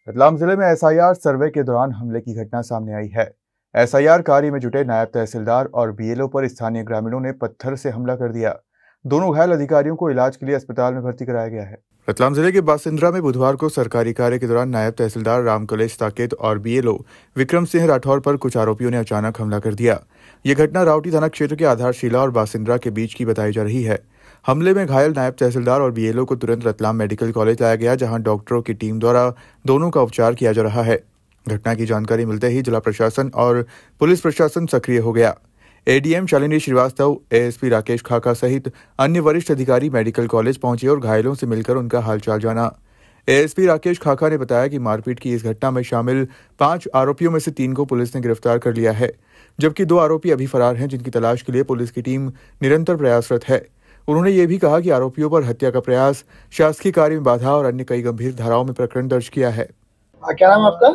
रतलाम जिले में एसआईआर सर्वे के दौरान हमले की घटना सामने आई है। एसआईआर कार्य में जुटे नायब तहसीलदार और बीएलओ पर स्थानीय ग्रामीणों ने पत्थर से हमला कर दिया। दोनों घायल अधिकारियों को इलाज के लिए अस्पताल में भर्ती कराया गया है। रतलाम जिले के बासिंद्रा में बुधवार को सरकारी कार्य के दौरान नायब तहसीलदार रामकलेश ताकेत और बीएलओ विक्रम सिंह राठौर पर कुछ आरोपियों ने अचानक हमला कर दिया। ये घटना रावटी थाना क्षेत्र के आधारशिला और बासिंद्रा के बीच की बताई जा रही है। हमले में घायल नायब तहसीलदार और बीएलओ को तुरंत रतलाम मेडिकल कॉलेज लाया गया, जहां डॉक्टरों की टीम द्वारा दोनों का उपचार किया जा रहा है। घटना की जानकारी मिलते ही जिला प्रशासन और पुलिस प्रशासन सक्रिय हो गया। एडीएम शालिनी श्रीवास्तव, एएसपी राकेश खाका सहित अन्य वरिष्ठ अधिकारी मेडिकल कॉलेज पहुंचे और घायलों से मिलकर उनका हालचाल जाना। एएसपी राकेश खाका ने बताया कि मारपीट की इस घटना में शामिल 5 आरोपियों में से 3 को पुलिस ने गिरफ्तार कर लिया है, जबकि 2 आरोपी अभी फरार हैं, जिनकी तलाश के लिए पुलिस की टीम निरंतर प्रयासरत है। उन्होंने ये भी कहा कि आरोपियों पर हत्या का प्रयास, शासकीय कार्य में बाधा और अन्य कई गंभीर धाराओं में प्रकरण दर्ज किया है। क्या नाम आपका?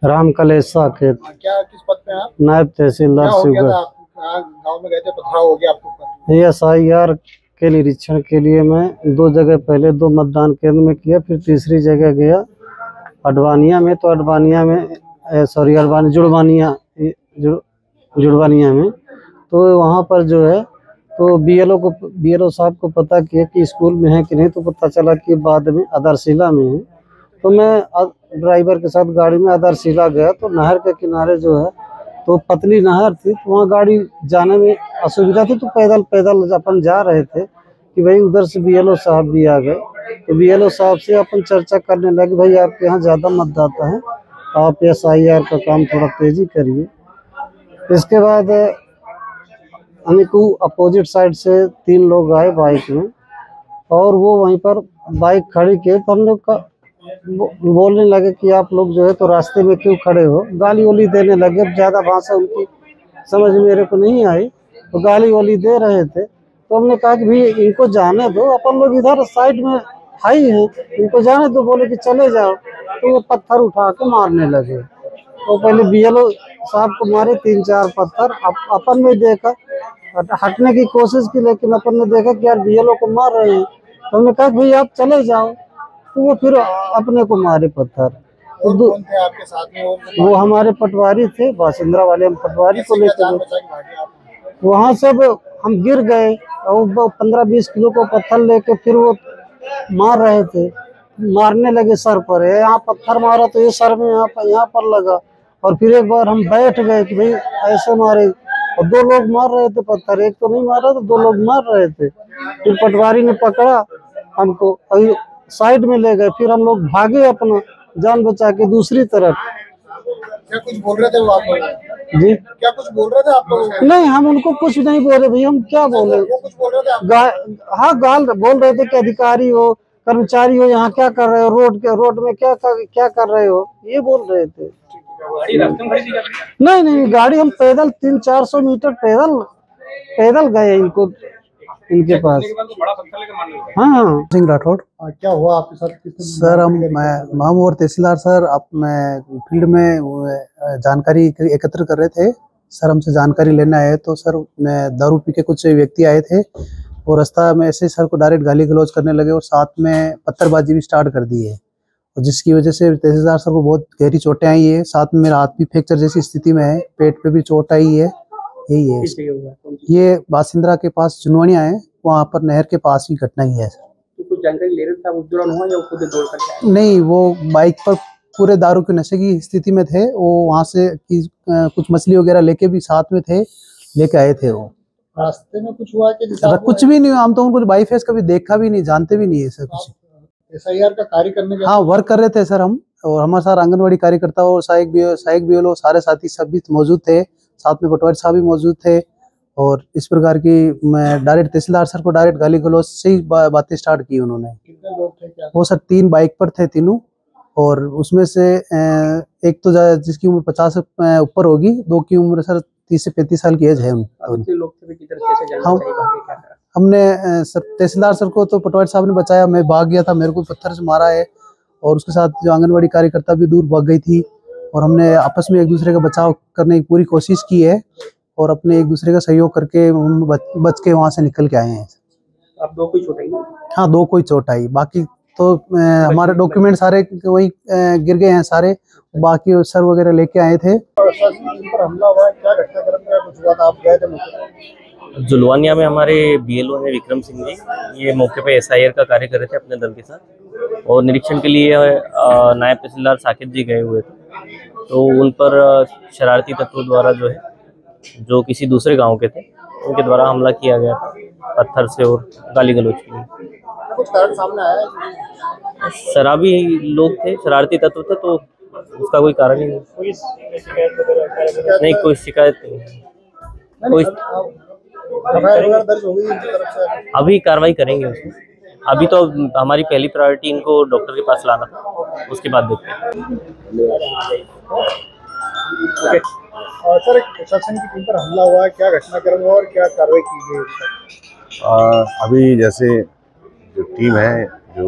रामकलेश साकेत। क्या किस पद पे आप? नायब तहसीलदार शिवगढ़। गांव में गए थे, पथराव हो गया आपके ऊपर। एसआईआर के निरीक्षण के लिए मैं 2 जगह पहले 2 मतदान केंद्र में किया, फिर तीसरी जगह गया अडवानिया में। तो अडवानिया में जुड़वानिया में तो वहाँ पर जो है तो बीएलओ साहब को पता किया कि स्कूल में है कि नहीं, तो पता चला कि बाद में आधारशिला में है। तो मैं ड्राइवर के साथ गाड़ी में आधारशिला गया, तो नहर के किनारे जो है तो पतली नहर थी, तो वहाँ गाड़ी जाने में असुविधा थी, तो पैदल अपन जा रहे थे कि भाई उधर से बीएलओ साहब भी आ गए। तो बीएलओ साहब से अपन चर्चा करने लगे, भाई आपके यहाँ ज़्यादा मतदाता है, आप एसआईआर का काम थोड़ा तेजी करिए। इसके बाद हमको अपोजिट साइड से 3 लोग आए बाइक में, और वो वहीं पर बाइक खड़ी किए, तो हम लोग का बोलने लगे कि आप लोग जो है तो रास्ते में क्यों खड़े हो, गाली वाली देने लगे। अब ज़्यादा भाषा उनकी समझ मेरे को नहीं आई, तो गाली वाली दे रहे थे। तो हमने कहा कि भाई इनको जाने दो, अपन लोग इधर साइड में हाई हैं, इनको जाने दो। बोले कि चले जाओ, तो वो पत्थर उठा के मारने लगे। तो पहले बीएलओ साहब को मारे 3-4 पत्थर। अपन ने देखा, हटने की कोशिश की, लेकिन अपन ने देखा कि यार बीएलओ को मार रहे हैं, तो हमने कहा भाई आप चले जाओ। तो वो फिर अपने को मारे पत्थर। तो कौन थे आपके साथ में? वो हमारे पटवारी थे, बासिंद्रा वाले। हम पटवारी को लेकर गए, वहाँ सब हम गिर गए, और 15-20 किलो को पत्थर लेके फिर वो मार रहे थे, मारने लगे सर पर। यहाँ पत्थर मारा तो ये सर में यहाँ पर लगा, और फिर एक बार हम बैठ गए कि भाई ऐसे मारे, और 2 लोग मार रहे थे पत्थर, एक तो नहीं मारा, तो 2 लोग मार रहे थे। फिर पटवारी ने पकड़ा हमको, साइड में ले गए, फिर हम लोग भागे अपना जान बचा के दूसरी तरफ। क्या कुछ बोल रहे थे वो आप लोग? जी, क्या कुछ बोल रहे थे आप लोग? नहीं, हम उनको कुछ नहीं बोले भाई, हम क्या बोले। वो कुछ बोल रहे थे हाँ, बोल रहे थे कि अधिकारी हो, कर्मचारी हो, यहाँ क्या कर रहे हो, रोड में क्या कर रहे हो, ये बोल रहे थे। नहीं, गाड़ी हम पैदल 300-400 मीटर पैदल गए इनके पास। हाँ, सिंह राठौर। क्या हुआ आपके साथ? सर, हम और तहसीलदार सर अपने फील्ड में जानकारी एकत्र कर रहे थे। सर हमसे जानकारी लेने आए, तो सर दारू पी के कुछ व्यक्ति आए थे, और रास्ता में ऐसे सर को डायरेक्ट गाली गलौज करने लगे, और साथ में पत्थरबाजी भी स्टार्ट कर दी है, और जिसकी वजह से तहसीलदार सर को बहुत गहरी चोटें आई है। साथ में मेरा हाथ भी फ्रैक्चर जैसी स्थिति में है, पेट पे भी चोट आई है। यही है, ये बासिंद्रा के पास जुनवानिया है, वहाँ पर नहर के पास ही घटना ही है। तो कुछ जानकारी ले रहे थे उस दौरान हुआ, या खुद दौड़ करके? नहीं, वो बाइक पर पूरे दारू के नशे की स्थिति में थे। वो वहाँ से कुछ मछली वगैरह लेके भी साथ में थे, लेके आए थे। वो रास्ते में कुछ हुआ कि कुछ भी नहीं हुआ, हम तो उनको बाई फेस कभी देखा भी नहीं, जानते भी नहीं है सर कुछ। एसआईआर का कार्य करने के? हाँ, वर्क कर रहे थे सर हम, और हमारे साथ आंगनबाड़ी कार्यकर्ता और सहायक बीएलओ सारे साथी सभी मौजूद थे, साथ में पटवारी साहब भी मौजूद थे। और इस प्रकार की मैं डायरेक्ट तहसीलदार सर को डायरेक्ट गाली गलौज से ही बातें स्टार्ट की उन्होंने। कितने लोग थे क्या? वो सर 3 बाइक पर थे तीनों, और उसमें से एक तो जिसकी उम्र 50 से ऊपर होगी, 2 की उम्र सर 30 से 35 साल की एज है। हमने सर तहसीलदार सर को तो पटवारी साहब ने बचाया, मैं भाग गया था, मेरे को पत्थर से मारा है, और उसके साथ जो आंगनबाड़ी कार्यकर्ता भी दूर भाग गई थी, और हमने आपस में एक दूसरे का बचाव करने की पूरी कोशिश की है, और अपने एक दूसरे का सहयोग करके बच के वहाँ से निकल के आए हैं। आप 2 कोई चोट आई? हाँ, 2 कोई चोट आई, बाकी तो हमारे डॉक्यूमेंट सारे वही गिर गए हैं सारे, बाकी सर वगैरह लेके आए थे। पर हमला हुआ, क्या घटनाक्रम का कुछ हुआ था, आप गए थे मौके पर? जुलवानिया में हमारे बीएलओ है विक्रम सिंह जी, ये मौके पे एसआईआर का कार्य कर रहे थे अपने दल के साथ, और निरीक्षण के लिए नायब तहसीलदार साकिब जी गए हुए थे। तो उन पर शरारती तत्वों द्वारा जो है, जो किसी दूसरे गांव के थे, उनके द्वारा हमला किया गया था पत्थर से और गाली गलौज के लिए। कुछ कारण सामने आया? शराबी लोग थे, शरारती तत्व थे, तो उसका कोई कारण ही नहीं। नहीं, कोई शिकायत नहीं। कोई दर्ज हो गई इनकी तरफ से? अभी कार्रवाई करेंगे उसमें। अभी तो हमारी पहली प्रायोरिटी इनको डॉक्टर के पास लाना था, उसके बाद देखते हैं। सर, एक प्रशासन की टीम पर हमला हुआ है, क्या घटनाक्रम हुआ और क्या कार्रवाई की गई? अभी जैसे जो टीम है जो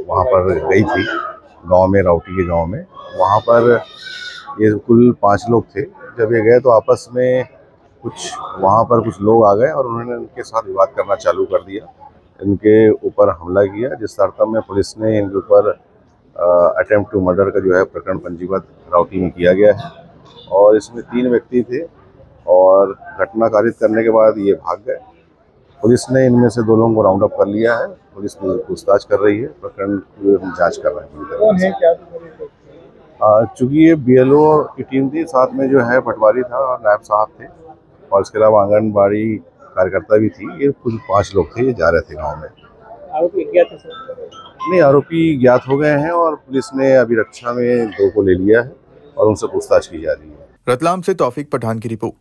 वहाँ पर गई थी गांव में, राउटी के गांव में, वहाँ पर ये कुल 5 लोग थे। जब ये गए तो आपस में कुछ वहाँ पर कुछ लोग आ गए और उन्होंने उनके साथ विवाद करना चालू कर दिया, इनके ऊपर हमला किया, जिस अर्थम में पुलिस ने इनके ऊपर अटेम्प्ट टू मर्डर का जो है प्रकरण पंजीबद्ध राउटी में किया गया है। और इसमें 3 व्यक्ति थे और घटना कारित करने के बाद ये भाग गए। पुलिस ने इनमें से 2 लोगों को राउंड अप कर लिया है, पुलिस पूछताछ कर रही है, प्रकरण की जांच कर रहे हैं। कौन है, क्या? चूँकि ये बीएलओ की टीम थी, साथ में जो है पटवारी था और नायब साहब थे, और इसके अलावा आंगनबाड़ी कार्यकर्ता भी थी। ये कुल 5 लोग थे, ये जा रहे थे गांव में। आरोपी ज्ञात है? नहीं, आरोपी ज्ञात हो गए हैं और पुलिस ने अभी रक्षा में 2 को ले लिया है और उनसे पूछताछ की जा रही है। रतलाम से तौफीक पठान की रिपोर्ट।